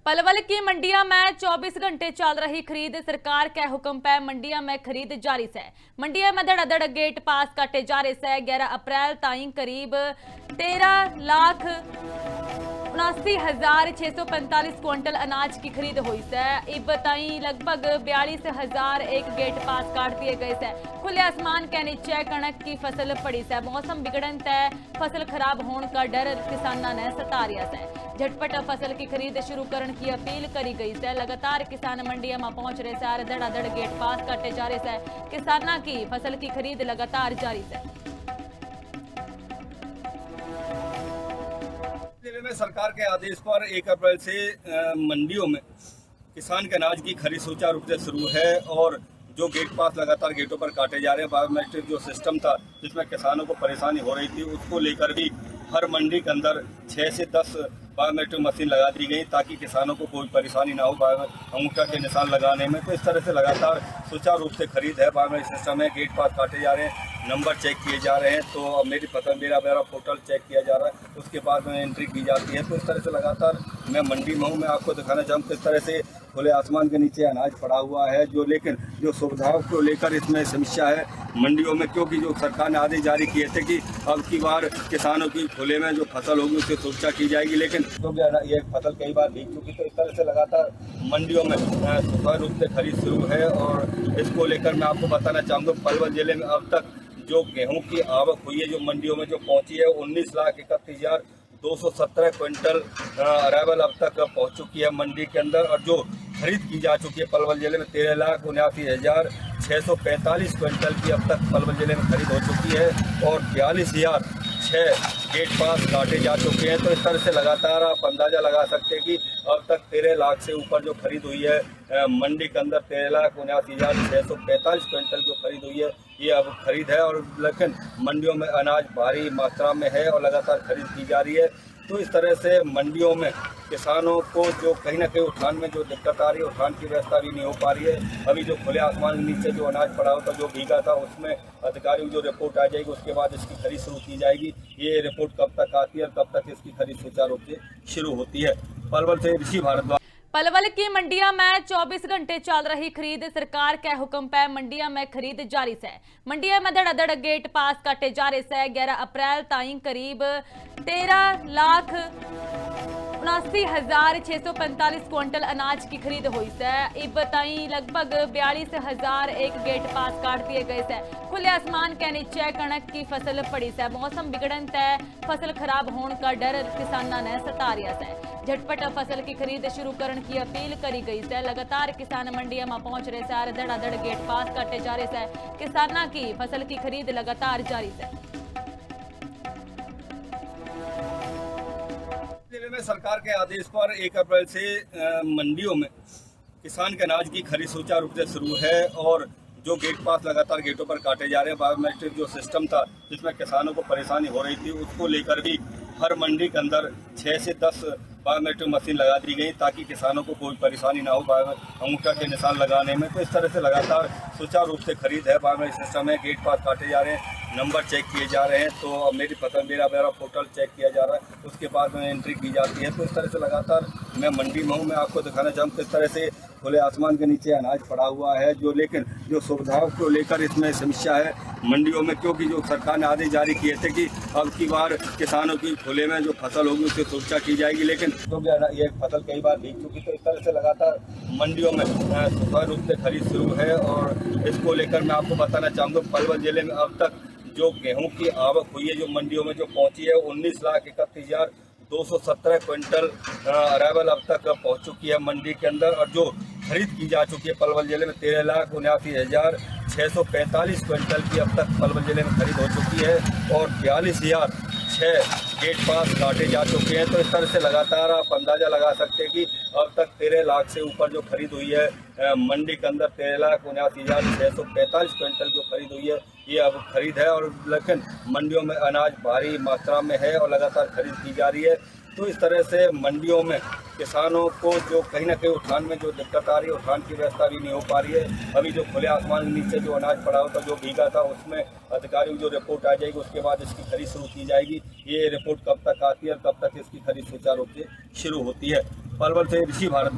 पलवल की मंडिया में 24 घंटे चल रही खरीद। सरकार के हुक्म पे मंडिया में खरीद जारी है। मंडिया में धड़ाधड़ गेट पास काटे जा रहे से 11 अप्रैल ताईं करीब 13,79,645 क्विंटल अनाज की खरीद हुई है। इब ताईं लगभग 42,000 एक गेट पास काट दिए गए से। खुले आसमान के नीचे कणक की फसल पड़ी है। मौसम बिगड़न तय फसल खराब होने का डर किसानों ने सता रिया है। झटपट फसल की खरीद शुरू करने की अपील करी गई है। लगातार किसान मंडिया में पहुंच रहे से। धड़ाधड़ गेट पास काटे जा रहे से। किसानों की फसल की खरीद लगातार जारी है। जिले में सरकार के आदेश पर 1 अप्रैल से मंडियों में किसान के अनाज की खरीद सुचारू रूप से शुरू है और जो गेट पास लगातार गेटों पर काटे जा रहे हैं, बायोमेट्रिक जो सिस्टम था जिसमें किसानों को परेशानी हो रही थी, उसको लेकर भी हर मंडी के अंदर 6 से 10 बायोमेट्रिक मशीन लगा दी गई ताकि किसानों को कोई परेशानी ना हो अंगूठा के निशान लगाने में। तो इस तरह से लगातार सुचारू रूप से खरीद है। बायोमेट्रिक सिस्टम है, गेट पास काटे जा रहे हैं, नंबर चेक किए जा रहे हैं। तो अब मेरी फसल मेरा पोर्टल चेक किया जा रहा है, उसके बाद में एंट्री की जाती है। तो इस तरह से लगातार मैं मंडी में हूँ। मैं आपको दिखाना चाहूँ किस तरह से खुले आसमान के नीचे अनाज पड़ा हुआ है। लेकिन जो सुविधाओं को लेकर इसमें समस्या है मंडियों में, क्योंकि जो सरकार ने आदेश जारी किए थे कि अब की बार किसानों की खुले में जो फसल होगी उसकी सुरक्षा की जाएगी, लेकिन तो ये फसल कई बार भीग चुकी। तो इस तरह से लगातार मंडियों में सुचारू रूप से खरीद शुरू है। और इसको लेकर मैं आपको बताना चाहूँगा पलवल जिले में अब तक जो गेहूं की आवक हुई है, जो मंडियों में जो पहुंची है, 19,31,217 क्विंटल अराइवल अब तक पहुंच चुकी है मंडी के अंदर। और जो खरीद की जा चुकी है पलवल जिले में 13,79,645 क्विंटल की अब तक पलवल जिले में खरीद हो चुकी है और 42,006 गेट पास काटे जा चुके हैं। तो इस तरह से लगातार आप अंदाजा लगा सकते हैं कि अब तक 13 लाख से ऊपर जो खरीद हुई है मंडी के अंदर 13,79,645 क्विंटल जो खरीद हुई है, ये अब खरीद है। और लेकिन मंडियों में अनाज भारी मात्रा में है और लगातार खरीद की जा रही है। तो इस तरह से मंडियों में किसानों को जो कहीं ना कहीं उठान में जो दिक्कत आ रही है, उठान की व्यवस्था भी नहीं हो पा रही है। अभी जो खुले आसमान के नीचे जो अनाज पड़ा होता, जो भीगा था, उसमें अधिकारियों जो रिपोर्ट आ जाएगी उसके बाद इसकी खरीद शुरू की जाएगी। ये रिपोर्ट कब तक आती है और कब तक इसकी खरीद सुचारू रूप से शुरू होती है। पलवल से ऋषि भारद्वाज। पलवल की मंडिया में 24 घंटे चल रही खरीद। सरकार के हुक्म पे मंडिया में खरीद जारी है। मंडिया में धड़ाधड़ गेट पास काटे जा रहे से 11 अप्रैल ताईं करीब 13,79,645 क्विंटल अनाज की खरीद हुई है। इब ताईं लगभग 42,000 एक गेट पास काट दिए गए से। खुले आसमान के नीचे कणक की फसल पड़ी है। मौसम बिगड़न तय फसल खराब होने का डर किसानों ने सता रिया है। झटपट फसल की खरीद शुरू करने की अपील करी गई है। लगातार किसान मंडिया में पहुंच रहे से। धड़ाधड़ गेट पास काटे जा रहे से। किसानों की फसल की खरीद लगातार जारी है। जिले में सरकार के आदेश पर 1 अप्रैल से मंडियों में किसान के अनाज की खरीद सुचारू रूप से शुरू है और जो गेट पास लगातार गेटों पर काटे जा रहे हैं, बायोमेट्रिक जो सिस्टम था जिसमें किसानों को परेशानी हो रही थी, उसको लेकर भी हर मंडी के अंदर 6 से 10 बायोमेट्रिक मशीन लगा दी गई ताकि किसानों को कोई परेशानी ना हो अंगूठा के निशान लगाने में। तो इस तरह से लगातार सुचारू रूप से खरीद है। बायोमेट्रिक सिस्टम है, गेट पास काटे जा रहे हैं, नंबर चेक किए जा रहे हैं। तो अब मेरी फसल मेरा पोर्टल चेक किया जा रहा है, उसके बाद में एंट्री की जाती है। तो इस तरह से लगातार मैं मंडी में हूँ। मैं आपको दिखाना चाहूँ किस तरह से खुले आसमान के नीचे अनाज पड़ा हुआ है। लेकिन जो सुविधाओं को लेकर इसमें समस्या है मंडियों में, क्योंकि जो सरकार ने आदेश जारी किए थे कि अब की बार किसानों की खुले में जो फसल होगी उसकी सुरक्षा की जाएगी, लेकिन तो ये फसल कई बार भीग चुकी। तो इस तरह से लगातार मंडियों में सुचारू रूप से खरीद शुरू है। और इसको लेकर मैं आपको बताना चाहूँगा पलवल जिले में अब तक जो गेहूं की आवक हुई है, जो मंडियों में जो पहुंची है, 19,31,217 क्विंटल अराइवल अब तक पहुंच चुकी है मंडी के अंदर। और जो खरीद की जा चुकी है पलवल जिले में 13,79,645 क्विंटल की अब तक पलवल जिले में खरीद हो चुकी है और 42,006 गेट पास काटे जा चुके हैं। तो इस तरह से लगातार आप अंदाजा लगा सकते हैं कि अब तक 13 लाख से ऊपर जो खरीद हुई है मंडी के अंदर 13,79,645 क्विंटल जो खरीद हुई है, ये अब खरीद है। और लेकिन मंडियों में अनाज भारी मात्रा में है और लगातार खरीद की जा रही है। तो इस तरह से मंडियों में किसानों को जो कहीं ना कहीं उठान में जो दिक्कत आ रही है, उठान की व्यवस्था भी नहीं हो पा रही है। अभी जो खुले आसमान के नीचे जो अनाज पड़ा होता, जो भीगा था, उसमें अधिकारियों जो रिपोर्ट आ जाएगी उसके बाद इसकी खरीद शुरू की जाएगी। ये रिपोर्ट कब तक आती है और कब तक इसकी खरीद सुचारू रूप से शुरू होती है। पलवल से ऋषि भारद्वाज।